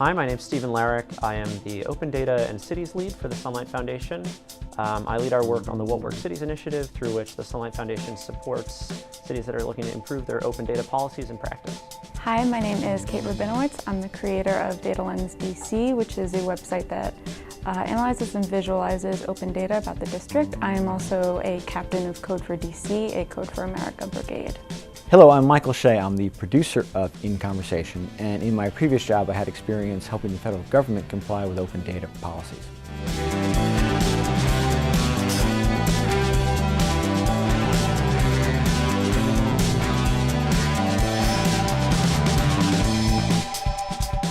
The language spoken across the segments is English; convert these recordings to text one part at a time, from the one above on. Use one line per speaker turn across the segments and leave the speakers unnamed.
Hi, my name is Stephen Larrick. I am the Open Data and Cities Lead for the Sunlight Foundation. I lead our work on the What Works Cities initiative, through which the Sunlight Foundation supports cities that are looking to improve their open data policies and practice.
Hi, my name is Rabinowitz. I'm the creator of DataLensDC, which is a website that analyzes and visualizes open data about the district. I am also a captain of Code for DC, a Code for America brigade.
Hello, I'm Michael Shea. I'm the producer of In Conversation, and in my previous job I had experience helping the federal government comply with open data policies.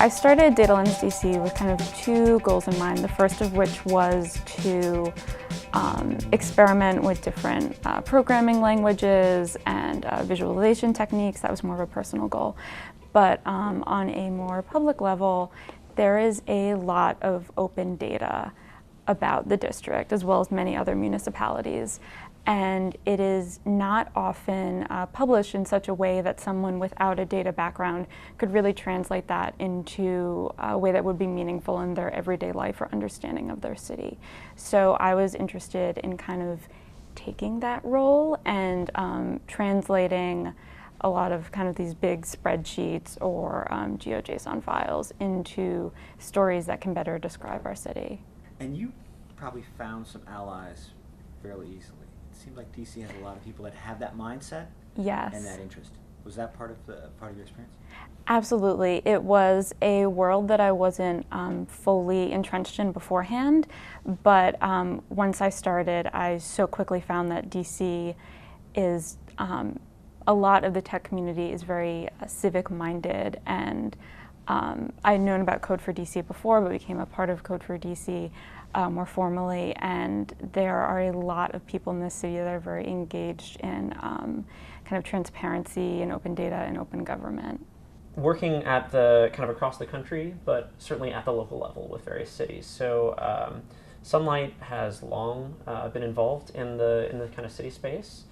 I started DataLensDC with kind of two goals in mind, the first of which was to experiment with different programming languages and visualization techniques. That was more of a personal goal. But on a more public level, there is a lot of open data about the district, as well as many other municipalities. And it is not often published in such a way that someone without a data background could really translate that into a way that would be meaningful in their everyday life or understanding of their city. So I was interested in kind of taking that role and translating a lot of kind of these big spreadsheets or GeoJSON files into stories that can better describe our city.
And you probably found some allies fairly easily. It seems like DC has a lot of people that have that mindset.
Yes.
And that interest. Was that part of your experience?
Absolutely. It was a world that I wasn't fully entrenched in beforehand, but once I started, I so quickly found that DC is, a lot of the tech community is very civic-minded, and I'd known about Code for DC before, but became a part of Code for DC more formally, and there are a lot of people in this city that are very engaged in kind of transparency and open data and open government.
Working at the kind of across the country, but certainly at the local level with various cities. So Sunlight has long been involved in the kind of city space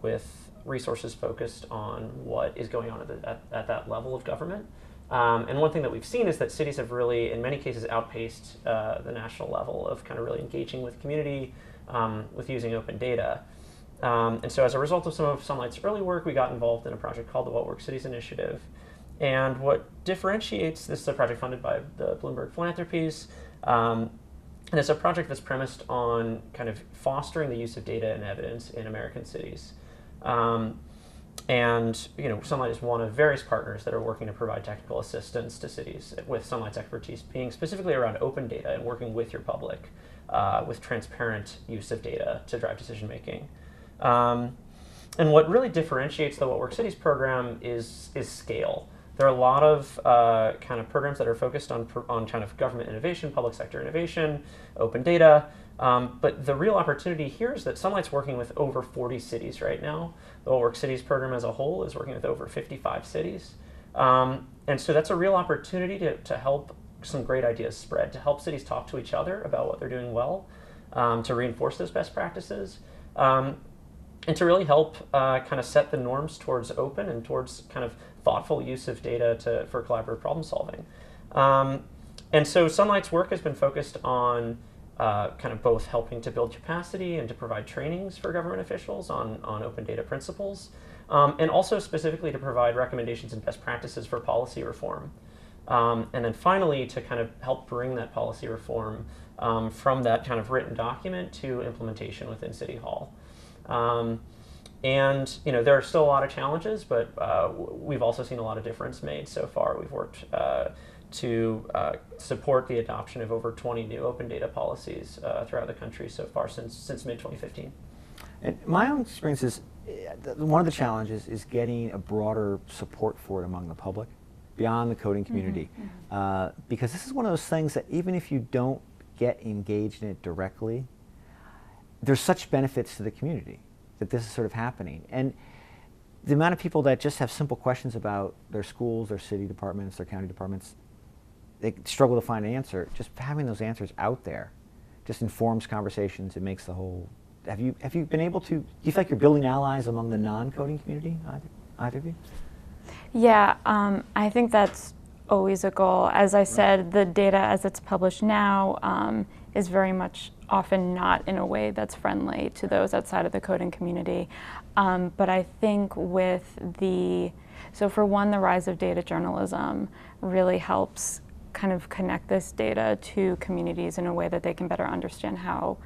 with resources focused on what is going on at that level of government. And one thing that we've seen is that cities have really, in many cases, outpaced the national level of kind of really engaging with community with using open data. And so as a result of some of Sunlight's early work, we got involved in a project called the What Works Cities Initiative. And what differentiates, this is a project funded by the Bloomberg Philanthropies, and it's a project that's premised on kind of fostering the use of data and evidence in American cities. And Sunlight is one of various partners that are working to provide technical assistance to cities, with Sunlight's expertise being specifically around open data and working with your public with transparent use of data to drive decision making. And what really differentiates the What Works Cities program is scale. There are a lot of kind of programs that are focused on kind of government innovation, public sector innovation, open data. But the real opportunity here is that Sunlight's working with over 40 cities right now. The What Works Cities program as a whole is working with over 55 cities. And so that's a real opportunity to help some great ideas spread, to help cities talk to each other about what they're doing well, to reinforce those best practices, and to really help kind of set the norms towards open and towards kind of thoughtful use of data for collaborative problem solving. And so Sunlight's work has been focused on kind of both helping to build capacity and to provide trainings for government officials on open data principles, and also specifically to provide recommendations and best practices for policy reform. And then finally, to kind of help bring that policy reform from that kind of written document to implementation within City Hall. And there are still a lot of challenges, but we've also seen a lot of difference made so far. We've worked to support the adoption of over 20 new open data policies throughout the country so far since mid-2015.
And my own experience is one of the challenges is getting a broader support for it among the public, beyond the coding community, because this is one of those things that even if you don't get engaged in it directly, there's such benefits to the community that this is sort of happening. And the amount of people that just have simple questions about their schools, their city departments, their county departments, they struggle to find an answer. Just having those answers out there just informs conversations. It makes the whole. Have you been able to? Do you feel like you're building allies among the non-coding community? Either of you?
Yeah, I think that's always a goal. As I said, the data as it's published now is very much often not in a way that's friendly to those outside of the coding community. But I think so for one, the rise of data journalism really helps kind of connect this data to communities in a way that they can better understand how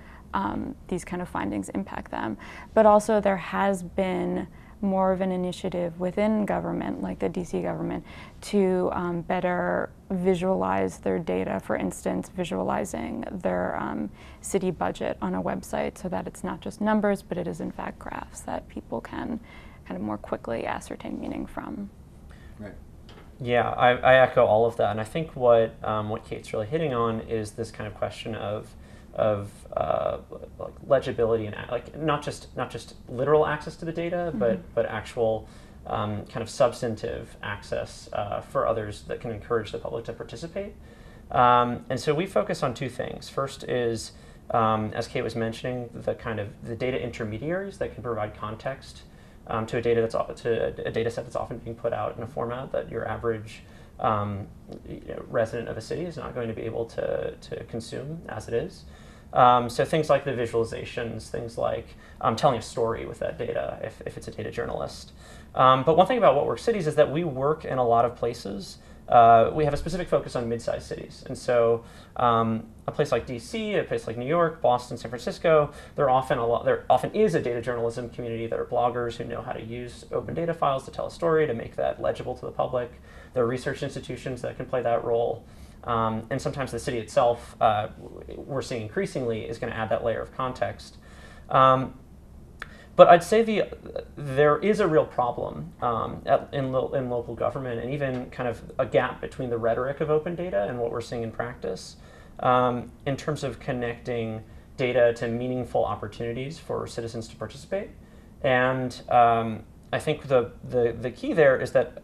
these kind of findings impact them. But also there has been more of an initiative within government, like the DC government, to better visualize their data. For instance, visualizing their city budget on a website so that it's not just numbers, but it is in fact graphs that people can kind of more quickly ascertain meaning from.
Right.
Yeah, I echo all of that, and I think what Kate's really hitting on is this kind of question of like legibility and like not just literal access to the data, but actual kind of substantive access for others that can encourage the public to participate. And so we focus on two things. First is, as Kate was mentioning, the data intermediaries that can provide context to a data set that's often being put out in a format that your average resident of a city is not going to be able to consume as it is. So things like the visualizations, things like telling a story with that data if it's a data journalist. But one thing about What Works Cities is that we work in a lot of places. We have a specific focus on mid-sized cities. And so a place like DC, a place like New York, Boston, San Francisco, there often is a data journalism community. There are bloggers who know how to use open data files to tell a story, to make that legible to the public. There are research institutions that can play that role. And sometimes the city itself, we're seeing increasingly, is going to add that layer of context. But I'd say there is a real problem in local government, and even kind of a gap between the rhetoric of open data and what we're seeing in practice in terms of connecting data to meaningful opportunities for citizens to participate. And I think the key there is that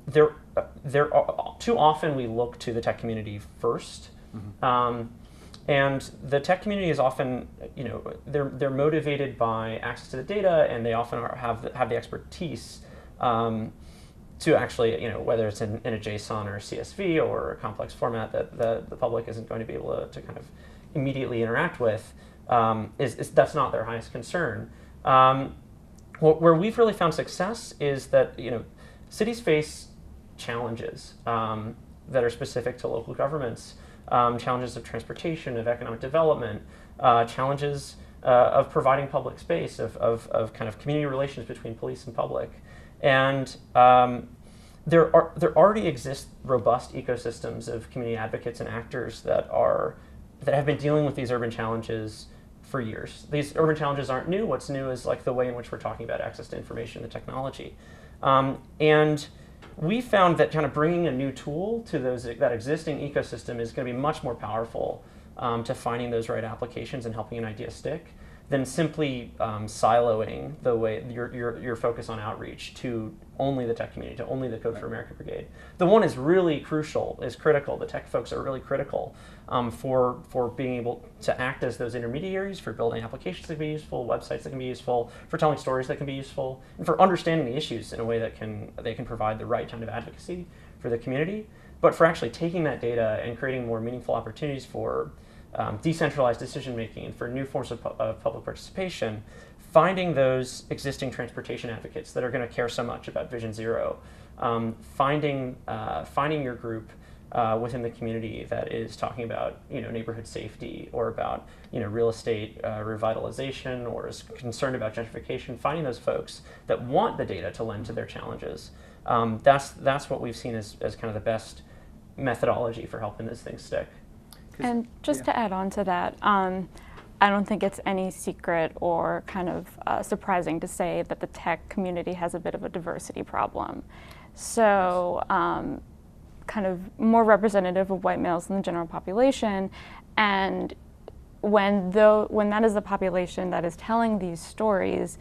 there are, too often we look to the tech community first. And the tech community is often, they're motivated by access to the data, and they often have the expertise to actually, whether it's in a JSON or a CSV or a complex format that the public isn't going to be able to kind of immediately interact with, that's not their highest concern. Where we've really found success is that, cities face challenges that are specific to local governments. Challenges of transportation, of economic development, challenges of providing public space, of kind of community relations between police and public. And there already exist robust ecosystems of community advocates and actors that have been dealing with these urban challenges for years. These urban challenges aren't new. What's new is like the way in which we're talking about access to information and technology. And we found that kind of bringing a new tool to that existing ecosystem is going to be much more powerful to finding those right applications and helping an idea stick than simply siloing the way your focus on outreach to only the tech community, to only the Code for America Brigade. The one is really critical. The tech folks are really critical for being able to act as those intermediaries, for building applications that can be useful, websites that can be useful, for telling stories that can be useful, and for understanding the issues in a way that they can provide the right kind of advocacy for the community. But for actually taking that data and creating more meaningful opportunities for decentralized decision-making and for new forms of public participation, finding those existing transportation advocates that are going to care so much about Vision Zero, finding your group within the community that is talking about neighborhood safety or about real estate revitalization or is concerned about gentrification, finding those folks that want the data to lend to their challenges. That's what we've seen as kind of the best methodology for helping this thing stick.
And just to add on to that, I don't think it's any secret or kind of surprising to say that the tech community has a bit of a diversity problem. So kind of more representative of white males than the general population. And when that is the population that is telling these stories,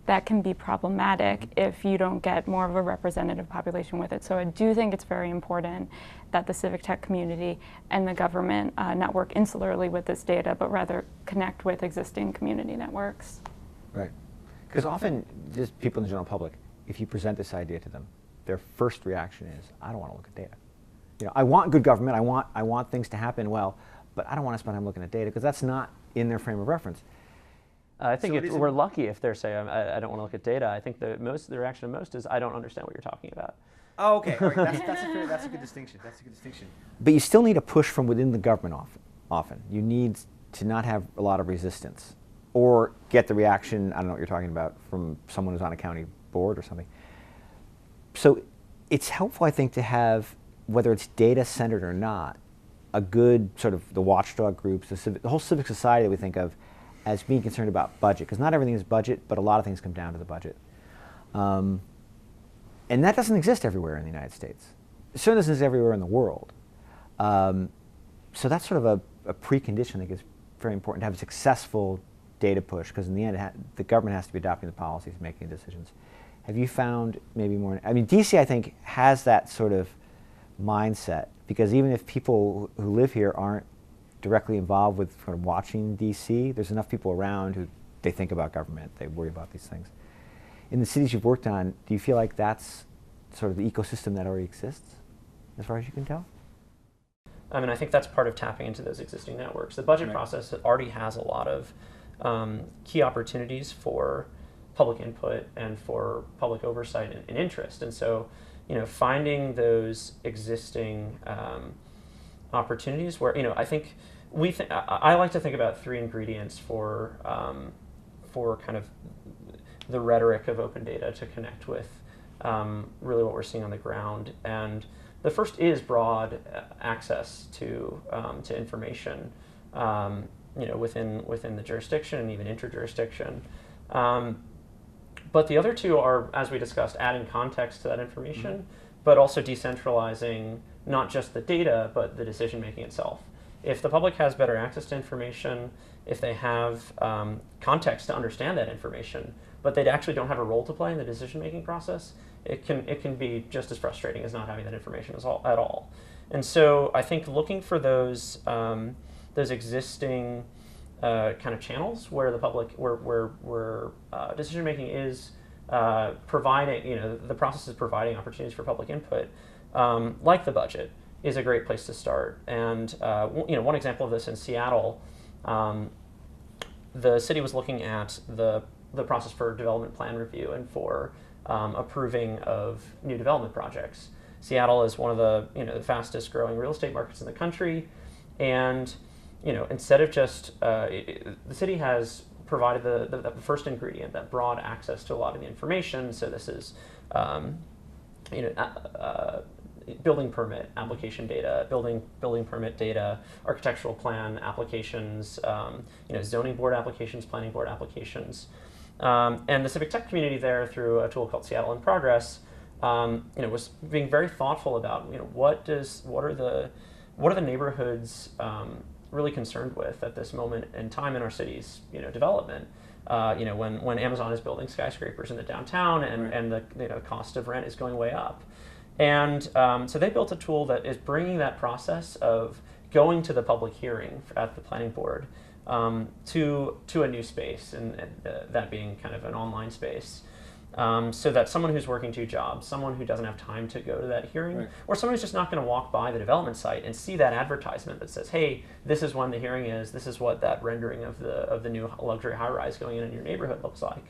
that can be problematic if you don't get more of a representative population with it. So I do think it's very important that the civic tech community and the government not work insularly with this data, but rather connect with existing community networks.
Right. Because often, just people in the general public, if you present this idea to them, their first reaction is, I don't want to look at data. I want good government, I want things to happen well, but I don't want to spend time looking at data because that's not in their frame of reference.
I think so we're lucky if they're saying, I don't want to look at data. I think the reaction of most is, I don't understand what you're talking about.
Oh, okay. All right. That's a good distinction. That's a good distinction. But you still need a push from within the government often. You need to not have a lot of resistance or get the reaction, I don't know what you're talking about, from someone who's on a county board or something. So it's helpful, I think, to have, whether it's data-centered or not, a good sort of the watchdog groups, the whole civic society that we think of as being concerned about budget, because not everything is budget, but a lot of things come down to the budget. And that doesn't exist everywhere in the United States. It certainly doesn't exist everywhere in the world. So that's sort of a precondition I think is very important to have a successful data push, because in the end the government has to be adopting the policies and making decisions. Have you found maybe more, I mean, DC I think has that sort of mindset, because even if people who live here aren't directly involved with sort of watching DC, there's enough people around who they think about government, they worry about these things. In the cities you've worked on, do you feel like that's sort of the ecosystem that already exists, as far as you can tell?
I mean, I think that's part of tapping into those existing networks. The budget process already has a lot of key opportunities for public input and for public oversight and interest. And so, finding those existing opportunities where, I think I like to think about three ingredients for kind of the rhetoric of open data to connect with really what we're seeing on the ground. And the first is broad access to information, within the jurisdiction and even interjurisdiction. But the other two are, as we discussed, adding context to that information, but also decentralizing not just the data, but the decision making itself. If the public has better access to information, if they have context to understand that information, but they actually don't have a role to play in the decision-making process, it can be just as frustrating as not having that information at all. And so I think looking for those existing kind of channels where the public, where decision-making is providing, the process is providing opportunities for public input, like the budget, is a great place to start. And one example of this in Seattle, the city was looking at the process for development plan review and for approving of new development projects. Seattle is one of the fastest growing real estate markets in the country, and instead of just the city has provided the first ingredient, that broad access to a lot of the information. So this is building permit application data, building permit data, architectural plan applications, zoning board applications, planning board applications, and the civic tech community there, through a tool called Seattle in Progress, was being very thoughtful about what are the neighborhoods really concerned with at this moment in time in our city's development. When Amazon is building skyscrapers in the downtown and the cost of rent is going way up. And so they built a tool that is bringing that process of going to the public hearing at the planning board to a new space, and that being kind of an online space, so that someone who's working two jobs, someone who doesn't have time to go to that hearing, or someone who's just not going to walk by the development site and see that advertisement that says, hey, this is when the hearing is, this is what that rendering of the new luxury high-rise going in your neighborhood looks like,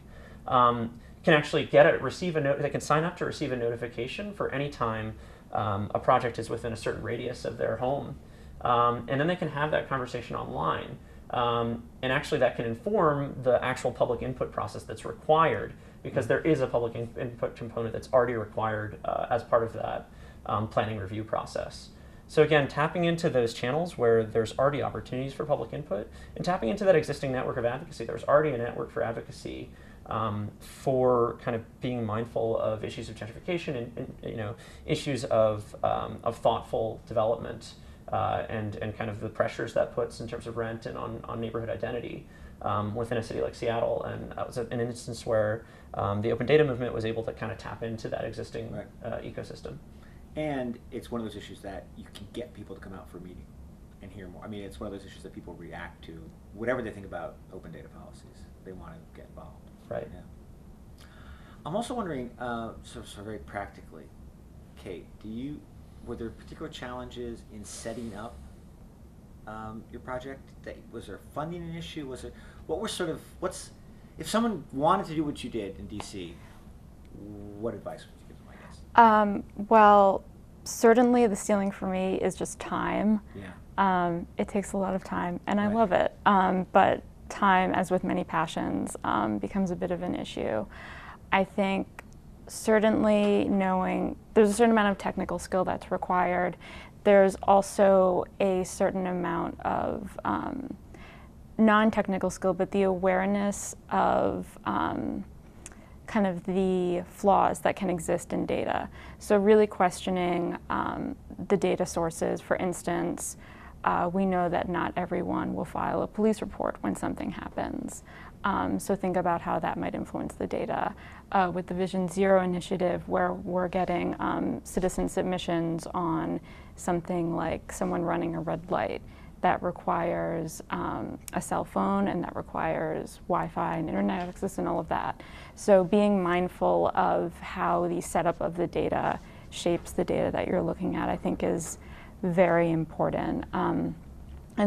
can actually receive a note. They can sign up to receive a notification for any time a project is within a certain radius of their home, and then they can have that conversation online, and actually that can inform the actual public input process that's required, because there is a public input component that's already required as part of that planning review process. So again, tapping into those channels where there's already opportunities for public input, and tapping into that existing network of advocacy. There's already a network for advocacy for kind of being mindful of issues of gentrification and issues of thoughtful development and kind of the pressures that puts in terms of rent and on neighborhood identity within a city like Seattle. And that was an instance where the open data movement was able to kind of tap into that existing ecosystem.
And it's one of those issues that you can get people to come out for a meeting and hear more. I mean, it's one of those issues that people react to, whatever they think about open data policies. They want to get involved.
Right.
Yeah. I'm also wondering, so very practically, Kate, were there particular challenges in setting up your project? Was there funding an issue? If someone wanted to do what you did in DC, what advice would you give them, I guess?
Well, certainly the ceiling for me is just time.
Yeah.
It takes a lot of time, and I love it. But time, as with many passions, becomes a bit of an issue. I think certainly knowing there's a certain amount of technical skill that's required. There's also a certain amount of non-technical skill, but the awareness of kind of the flaws that can exist in data. So really questioning the data sources. For instance, we know that not everyone will file a police report when something happens. So think about how that might influence the data. With the Vision Zero initiative, where we're getting citizen submissions on something like someone running a red light that requires a cell phone and that requires Wi-Fi and internet access and all of that. So being mindful of how the setup of the data shapes the data that you're looking at, I think, is very important. And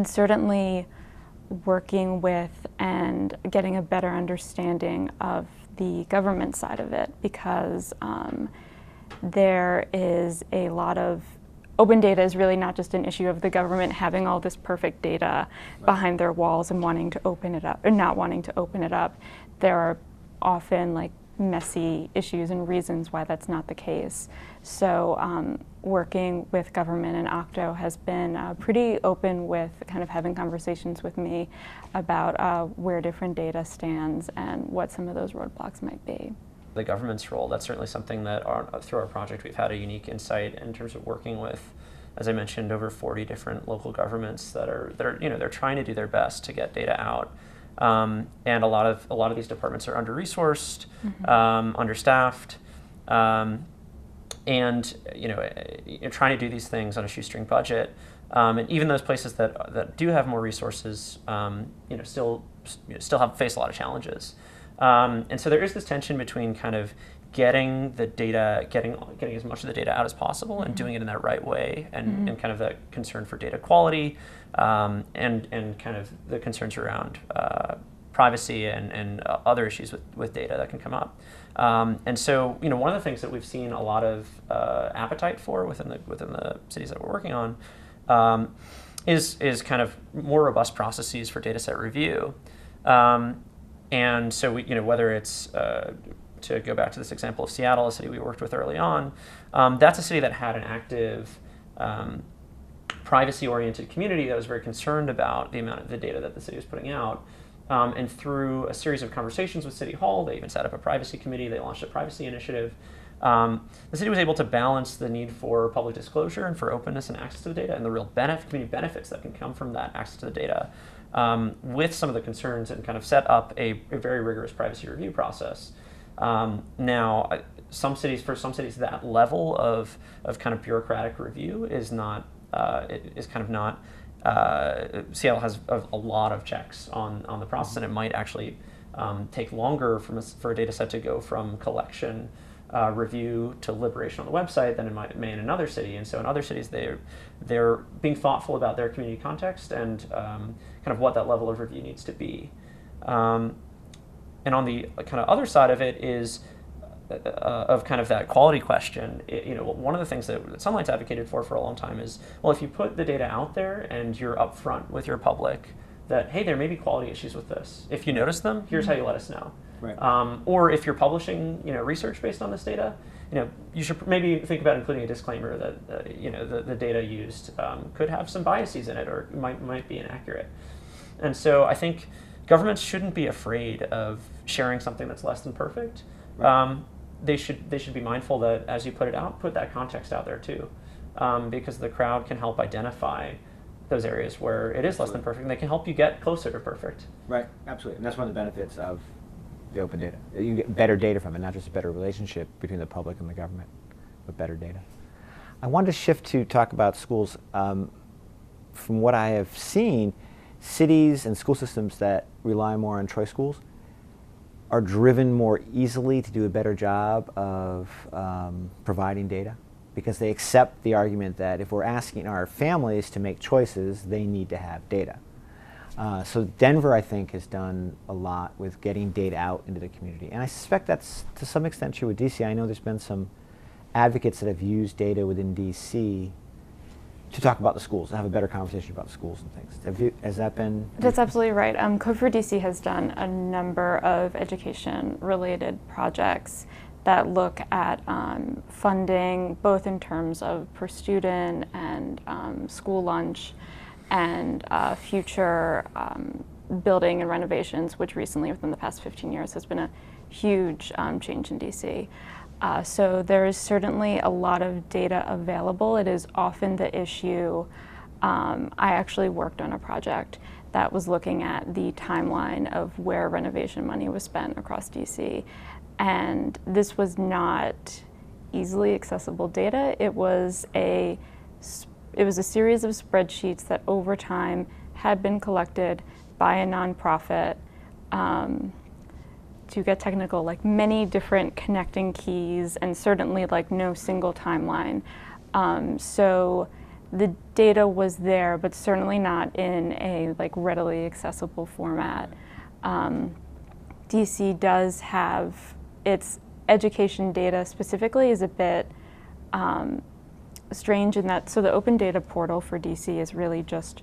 certainly working with and getting a better understanding of the government side of it, because there is a lot of open data is really not just an issue of the government having all this perfect data behind their walls and wanting to open it up or not wanting to open it up. There are often like messy issues and reasons why that's not the case. So working with government and Octo has been pretty open with kind of having conversations with me about where different data stands and what some of those roadblocks might be.
The government's role, that's certainly something that through our project we've had a unique insight in terms of working with, as I mentioned, over 40 different local governments that are they're trying to do their best to get data out. And a lot of these departments are under-resourced, understaffed, and trying to do these things on a shoestring budget. And even those places that do have more resources, still face a lot of challenges. And so there is this tension between kind of getting the data, getting as much of the data out as possible and doing it in that right way, and kind of the concern for data quality, and kind of the concerns around privacy and other issues with data that can come up. And so one of the things that we've seen a lot of appetite for within the cities that we're working on is kind of more robust processes for data set review. And so whether it's to go back to this example of Seattle, a city we worked with early on, that's a city that had an active privacy-oriented community that was very concerned about the amount of the data that the city was putting out. And through a series of conversations with City Hall, they even set up a privacy committee, they launched a privacy initiative. The city was able to balance the need for public disclosure and for openness and access to the data and the real community benefits that can come from that access to the data with some of the concerns, and kind of set up a very rigorous privacy review process. Now, for some cities, that level of kind of bureaucratic review is not, Seattle has a lot of checks on the process, and it might actually take longer for a data set to go from collection, review to liberation on the website than it may in another city. And so in other cities, they're being thoughtful about their community context and kind of what that level of review needs to be. And on the kind of other side of it is of kind of that quality question. One of the things that Sunlight's advocated for a long time is, well, if you put the data out there and you're upfront with your public that, hey, there may be quality issues with this. If you notice them, here's how you let us know.
Right.
Or if you're publishing, research based on this data, you should maybe think about including a disclaimer that the data used could have some biases in it or might be inaccurate. And so I think governments shouldn't be afraid of sharing something that's less than perfect. Right. They should be mindful that as you put it out, put that context out there too, because the crowd can help identify those areas where it is less than perfect, and they can help you get closer to perfect.
Right, absolutely, and that's one of the benefits of the open data. You get better data from it, not just a better relationship between the public and the government, but better data. I wanted to shift to talk about schools. From what I have seen, cities and school systems that rely more on choice schools are driven more easily to do a better job of providing data. because they accept the argument that if we're asking our families to make choices, they need to have data. So Denver, I think, has done a lot with getting data out into the community. And I suspect that's to some extent true with DC. I know there's been some advocates that have used data within DC to talk about the schools and have a better conversation about schools and things. Has that been?
That's absolutely right. Code for DC has done a number of education-related projects that look at funding, both in terms of per student and school lunch, and future building and renovations, which recently, within the past 15 years, has been a huge change in DC. So there is certainly a lot of data available. It is often the issue. I actually worked on a project that was looking at the timeline of where renovation money was spent across DC. And this was not easily accessible data. It was a series of spreadsheets that over time had been collected by a nonprofit, to get technical, like many different connecting keys, and certainly like no single timeline. So the data was there, but certainly not in a like readily accessible format. DC does have its education data specifically is a bit strange in that, so the open data portal for DC is really just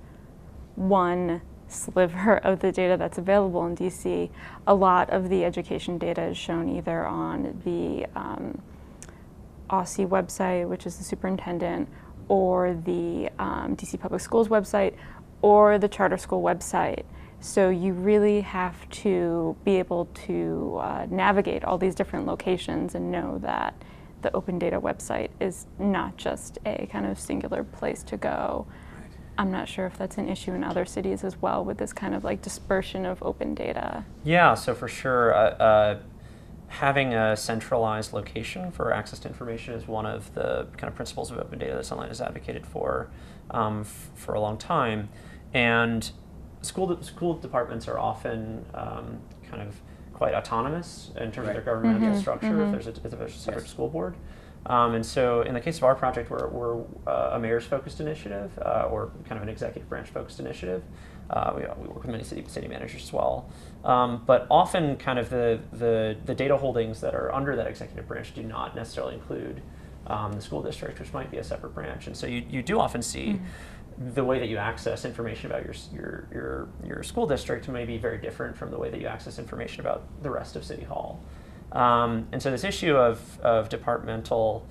one sliver of the data that's available in DC. A lot of the education data is shown either on the OSSI website, which is the superintendent, or the DC Public Schools website, or the charter school website. So you really have to be able to navigate all these different locations and know that the open data website is not just a kind of singular place to go. Right. I'm not sure if that's an issue in other cities as well, with this kind of like dispersion of open data.
Yeah, so for sure, having a centralized location for access to information is one of the kind of principles of open data that Sunlight has advocated for a long time. And school departments are often kind of quite autonomous in terms of their governmental structure. If there's a separate school board. And so in the case of our project, we're a mayor's focused initiative, or kind of an executive branch focused initiative. We work with many city managers as well. But often kind of the data holdings that are under that executive branch do not necessarily include the school district, which might be a separate branch. And so you do often see the way that you access information about your school district may be very different from the way that you access information about the rest of City Hall. And so this issue of departmental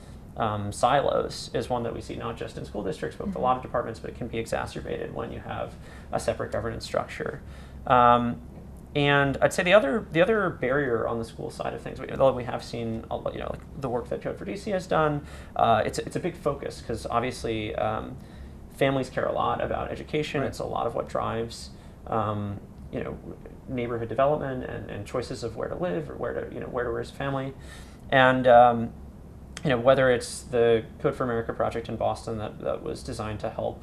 silos is one that we see not just in school districts, but with a lot of departments, but it can be exacerbated when you have a separate governance structure. And I'd say the other barrier on the school side of things, although we have seen like the work that Code for DC has done, it's a big focus because obviously families care a lot about education. Right. It's a lot of what drives neighborhood development and choices of where to live or where to raise a family. And whether it's the Code for America project in Boston that was designed to help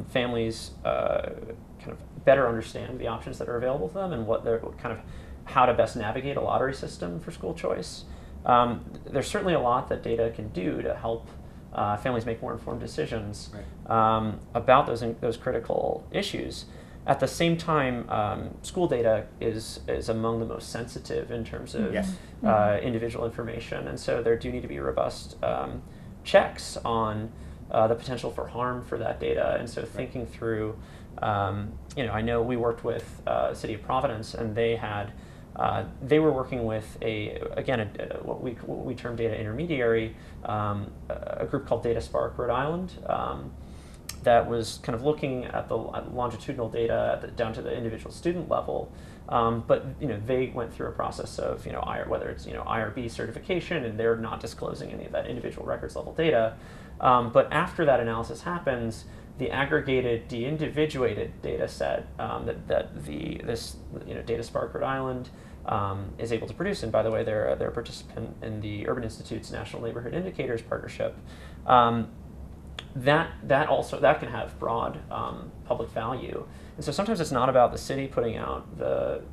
families kind of better understand the options that are available to them and what they're kind of how to best navigate a lottery system for school choice. There's certainly a lot that data can do to help families make more informed decisions about those critical issues. At the same time, school data is among the most sensitive in terms of individual information, and so there do need to be robust checks on the potential for harm for that data. And so thinking through, I know we worked with the City of Providence, and they were working with what we term data intermediary, a group called DataSpark Rhode Island, that was kind of looking at the longitudinal data down to the individual student level. But they went through a process of whether it's IRB certification, and they're not disclosing any of that individual records level data. But after that analysis happens, the aggregated, de-individuated data set that this DataSpark Rhode Island is able to produce, and by the way, they're a participant in the Urban Institute's National Neighborhood Indicators Partnership. That can have broad public value, and so sometimes it's not about the city putting out the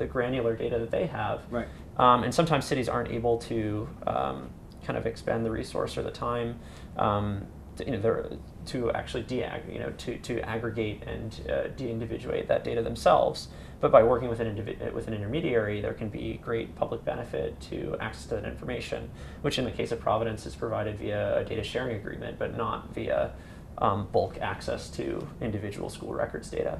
granular data that they have, right? And sometimes cities aren't able to kind kind of expend the resource or the time to actually to aggregate and de-individuate that data themselves. But by working with an intermediary, there can be great public benefit to access to that information, which in the case of Providence is provided via a data sharing agreement, but not via bulk access to individual school records data.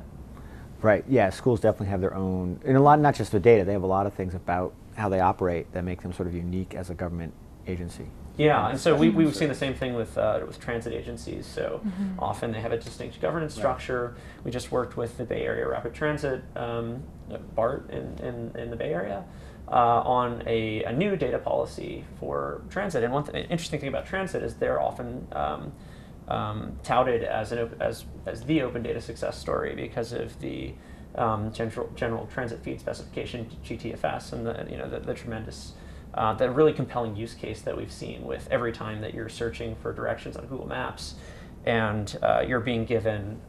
Right. Yeah. Schools definitely have their own, and a lot, not just their data. They have a lot of things about how they operate that make them sort of unique as a government agency.
Yeah, and so we've seen the same thing with transit agencies. So often they have a distinct governance structure. We just worked with the Bay Area Rapid Transit, BART in the Bay Area, on a new data policy for transit. And one interesting thing about transit is they're often touted as the open data success story because of the general transit feed specification, GTFS, and the tremendous the really compelling use case that we've seen with every time that you're searching for directions on Google Maps and you're being given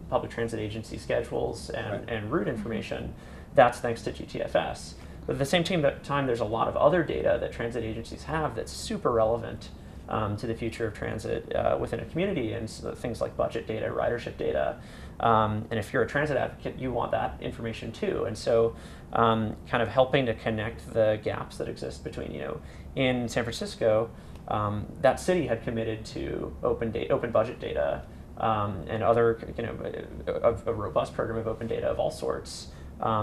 public transit agency schedules and route information, that's thanks to GTFS. But at the same time, there's a lot of other data that transit agencies have that's super relevant to the future of transit within a community, and so things like budget data, ridership data. And if you're a transit advocate, you want that information too. And so kind of helping to connect the gaps that exist between, in San Francisco, that city had committed to open budget data and other, a robust program of open data of all sorts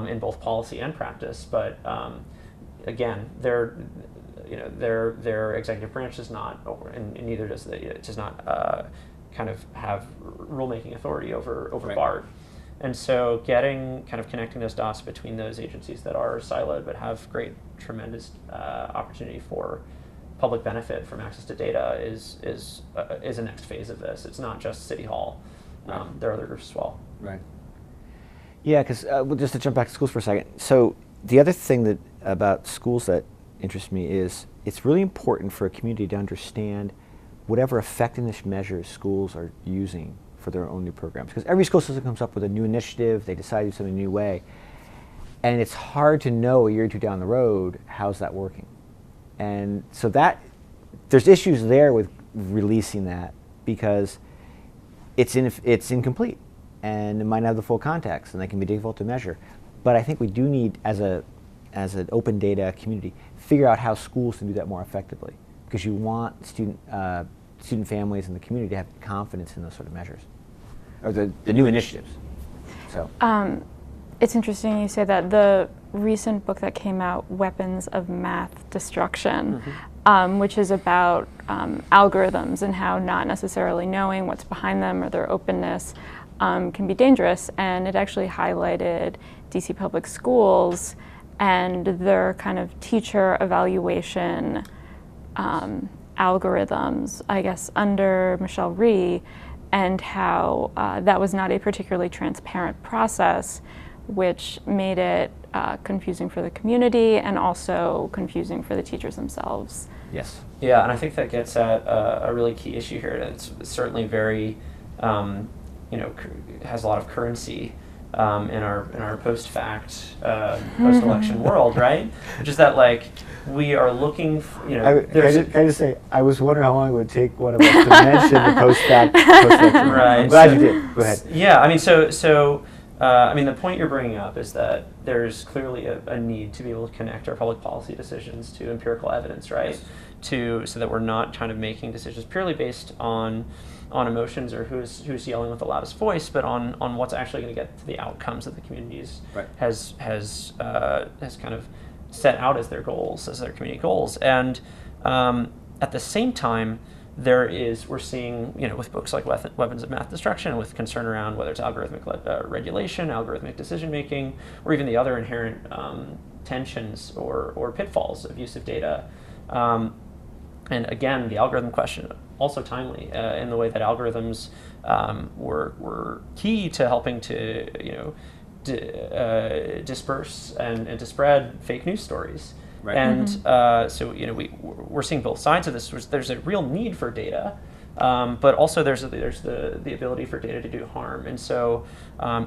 in both policy and practice. But again, their executive branch does not, and neither does it does not kind of have rulemaking authority over BART. And so connecting those dots between those agencies that are siloed but have tremendous opportunity for public benefit from access to data is a next phase of this. It's not just City Hall. There are other groups as well.
Right. Yeah, because just to jump back to schools for a second. So the other thing about schools that interests me is it's really important for a community to understand whatever effectiveness measures schools are using for their own new programs. Because every school system comes up with a new initiative, they decide to do something a new way, and it's hard to know a year or two down the road, how's that working? And so there's issues there with releasing that because it's incomplete and it might not have the full context and they can be difficult to measure. But I think we do need, as an open data community, figure out how schools can do that more effectively, because you want student families and the community to have confidence in those sort of measures, or the new initiatives. So
it's interesting you say that. The recent book that came out, Weapons of Math Destruction, which is about algorithms and how not necessarily knowing what's behind them or their openness can be dangerous, and it actually highlighted DC Public Schools and their kind of teacher evaluation algorithms, I guess, under Michelle Rhee, and how that was not a particularly transparent process, which made it confusing for the community and also confusing for the teachers themselves.
Yes.
Yeah, and I think that gets at a really key issue here. It's certainly very, has a lot of currency in our post-fact, post-election world, right? Which is that we are looking for,
can I just say, I was wondering how long it would take one of us to mention the post-fact.
Right.
I'm glad you did. Go ahead.
Yeah, I mean, the point you're bringing up is that there's clearly a need to be able to connect our public policy decisions to empirical evidence, right? Yes. So that we're not kind of making decisions purely based on emotions or who's yelling with the loudest voice, but on what's actually going to get to the outcomes that the communities has kind of set out as their goals, as their community goals. And at the same time, we're seeing, with books like Weapons of Math Destruction, with concern around whether it's algorithmic regulation, algorithmic decision making, or even the other inherent tensions or pitfalls of use of data. And again, the algorithm question, also timely in the way that algorithms were key to helping to disperse and to spread fake news stories. Right. And so we're seeing both sides of this. There's a real need for data, but also there's the ability for data to do harm. And so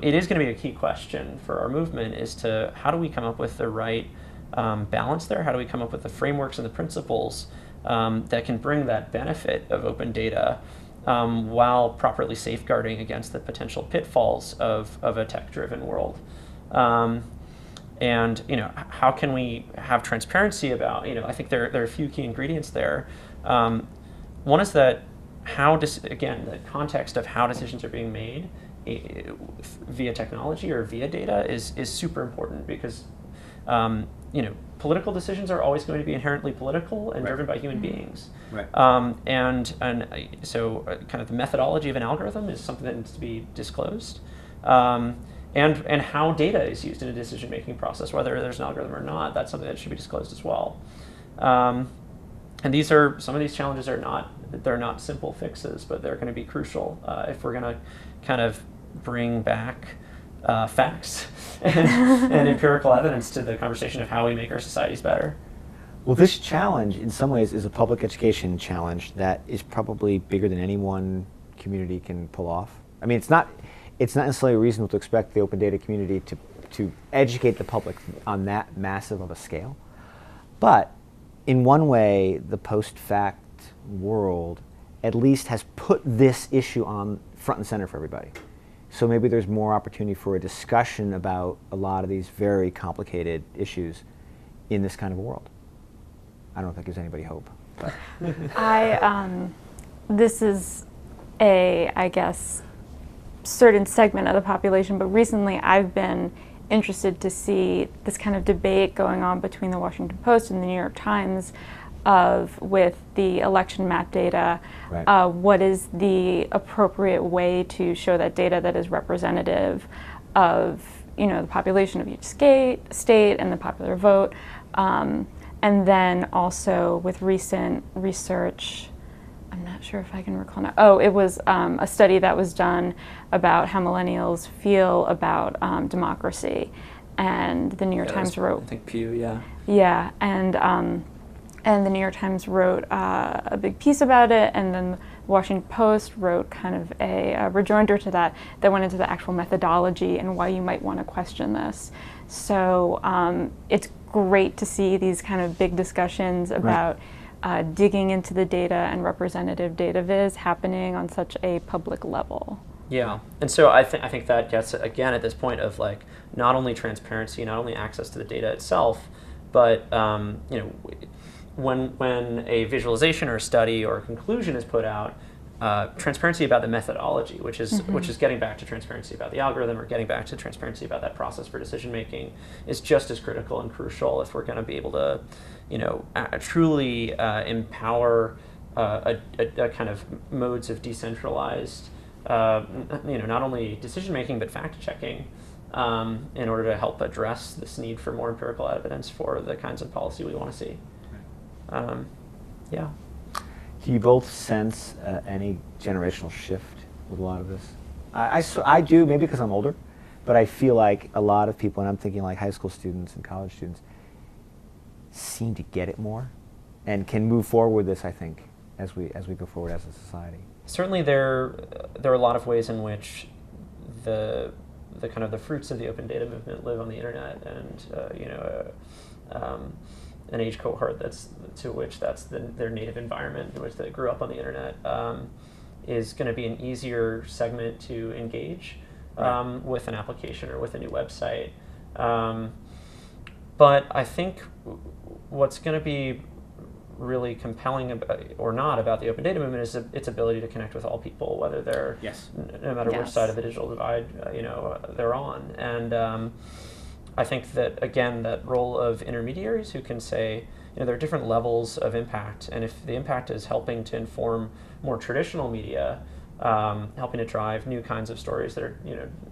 it is going to be a key question for our movement is to how do we come up with the right balance there? How do we come up with the frameworks and the principles that can bring that benefit of open data while properly safeguarding against the potential pitfalls of a tech-driven world. And how can we have transparency about, I think there are a few key ingredients there. One is that again, the context of how decisions are being made via technology or via data is super important, because political decisions are always going to be inherently political and driven by human beings.
Right.
And so kind of the methodology of an algorithm is something that needs to be disclosed. And how data is used in a decision-making process, whether there's an algorithm or not, that's something that should be disclosed as well. And some of these challenges they're not simple fixes, but they're going to be crucial if we're going to kind of bring back facts and empirical evidence to the conversation of how we make our societies better.
Well, this challenge, in some ways, is a public education challenge that is probably bigger than any one community can pull off. I mean, it's not necessarily reasonable to expect the open data community to educate the public on that massive of a scale. But in one way, the post-fact world at least has put this issue on front and center for everybody. So maybe there's more opportunity for a discussion about a lot of these very complicated issues in this kind of a world. I don't know if that gives anybody hope. But.
This is I guess, certain segment of the population, but recently I've been interested to see this kind of debate going on between the Washington Post and the New York Times with the election map data.
Right.
What is the appropriate way to show that data that is representative of the population of each state and the popular vote, and then also with recent research, I'm not sure if I can recall now. Oh, it was a study that was done about how millennials feel about democracy, and the New York Times wrote.
I think Pew, yeah.
Yeah, and the New York Times wrote a big piece about it, and then the Washington Post wrote kind of a rejoinder to that went into the actual methodology and why you might want to question this. So it's great to see these kind of big discussions about digging into the data and representative data viz happening on such a public level.
Yeah, and so I think that gets, again, at this point of like not only transparency, not only access to the data itself, but when a visualization or a study or a conclusion is put out, transparency about the methodology, which is getting back to transparency about the algorithm or getting back to transparency about that process for decision making, is just as critical and crucial if we're going to be able to, truly empower a kind of modes of decentralized, not only decision making but fact checking, in order to help address this need for more empirical evidence for the kinds of policy we want to see. Yeah.
Do you both sense any generational shift with a lot of this? I do, maybe because I'm older, but I feel like a lot of people, and I'm thinking like high school students and college students, seem to get it more and can move forward with this, I think, as we go forward as a society. Certainly
there are a lot of ways in which the kind of the fruits of the open data movement live on the internet, and an age cohort that's their native environment in which they grew up on the internet is going to be an easier segment to engage with an application or with a new website. But I think what's going to be really compelling about the open data movement is its ability to connect with all people, whether they're no matter which side of the digital divide they're on. And I think that, again, that role of intermediaries who can say, there are different levels of impact, and if the impact is helping to inform more traditional media, helping to drive new kinds of stories that are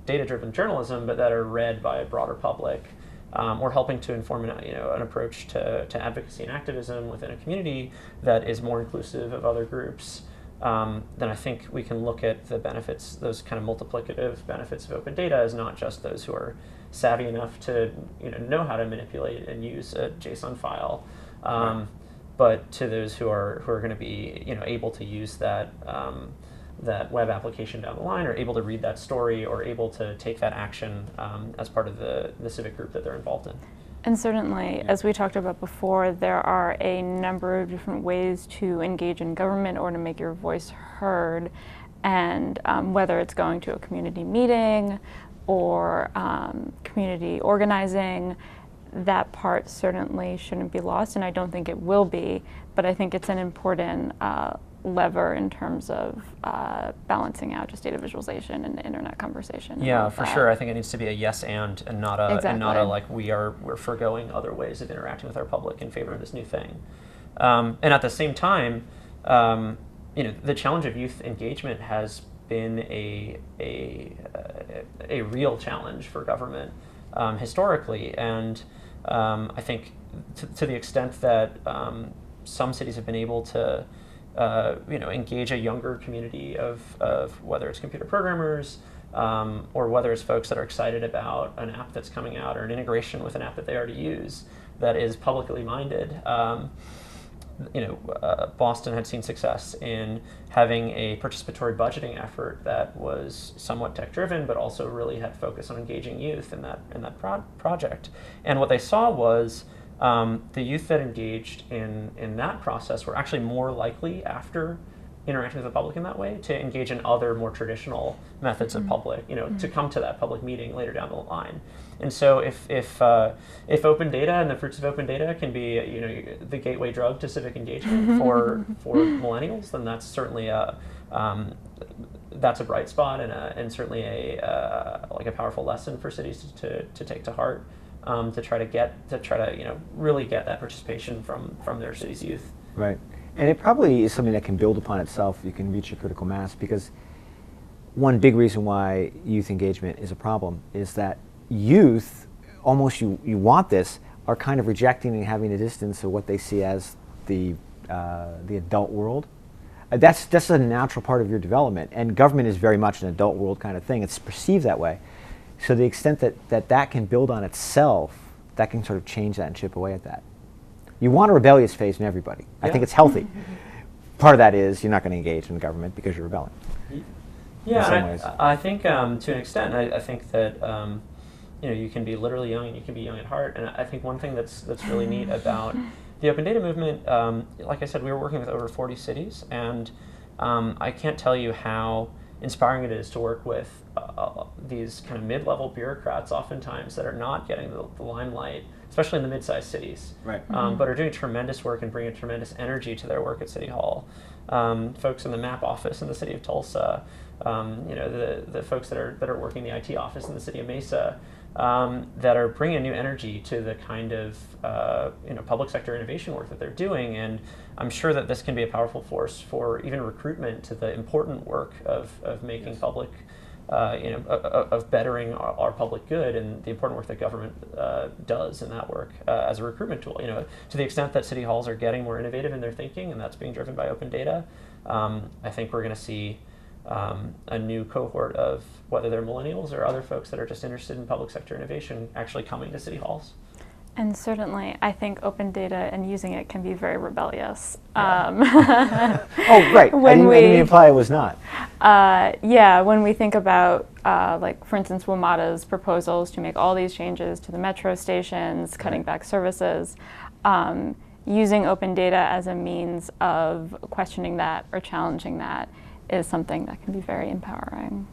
data-driven journalism, but that are read by a broader public, or helping to inform an approach to advocacy and activism within a community that is more inclusive of other groups, then I think we can look at the benefits, those kind of multiplicative benefits of open data, as not just those who are savvy enough to know how to manipulate and use a JSON file, but to those who are going to be able to use that that web application down the line, or able to read that story, or able to take that action as part of the civic group that they're involved in.
And certainly, as we talked about before, there are a number of different ways to engage in government or to make your voice heard. And whether it's going to a community meeting or community organizing, that part certainly shouldn't be lost, and I don't think it will be, but I think it's an important lever in terms of balancing out just data visualization and the internet conversation.
Yeah, for sure. I think it needs to be a yes and not a
Exactly.
and not a like we're foregoing other ways of interacting with our public in favor of this new thing. And at the same time, the challenge of youth engagement has been a real challenge for government historically, and I think to the extent that some cities have been able to engage a younger community of whether it's computer programmers or whether it's folks that are excited about an app that's coming out or an integration with an app that they already use that is publicly minded. Boston had seen success in having a participatory budgeting effort that was somewhat tech-driven, but also really had focus on engaging youth in that project. And what they saw was the youth that engaged in that process were actually more likely, after interacting with the public in that way, to engage in other more traditional methods of public, to come to that public meeting later down the line. And so if open data and the fruits of open data can be the gateway drug to civic engagement for millennials, then that's certainly that's a bright spot and certainly a powerful lesson for cities to take to heart, to try to really get that participation from their city's youth.
Right. And it probably is something that can build upon itself. You can reach a critical mass, because one big reason why youth engagement is a problem is that youth, almost you want this, are kind of rejecting and having a distance of what they see as the adult world. That's a natural part of your development, and government is very much an adult world kind of thing. It's perceived that way. So the extent that can build on itself, that can sort of change that and chip away at that. You want a rebellious phase in everybody. Yeah. I think it's healthy. Part of that is you're not going to engage in government because you're rebelling.
Yeah, I think to an extent, I think that you can be literally young and you can be young at heart. And I think one thing that's really neat about the open data movement, like I said, we were working with over 40 cities, and I can't tell you how inspiring it is to work with these kind of mid-level bureaucrats oftentimes that are not getting the limelight, especially in the mid-sized cities,
right.
But are doing tremendous work and bringing tremendous energy to their work at City Hall. Folks in the MAP office in the city of Tulsa, the folks that are working the IT office in the city of Mesa, that are bringing new energy to the kind of public sector innovation work that they're doing. And I'm sure that this can be a powerful force for even recruitment to the important work of making public, of bettering our public good, and the important work that government does in that work as a recruitment tool. To the extent that city halls are getting more innovative in their thinking, and that's being driven by open data, I think we're going to see a new cohort of, whether they're millennials or other folks that are just interested in public sector innovation, actually coming to city halls.
And certainly, I think open data and using it can be very rebellious.
Yeah. Oh, right. I didn't imply it was not.
When we think about, for instance, WMATA's proposals to make all these changes to the metro stations, cutting back services, using open data as a means of questioning that or challenging that is something that can be very empowering.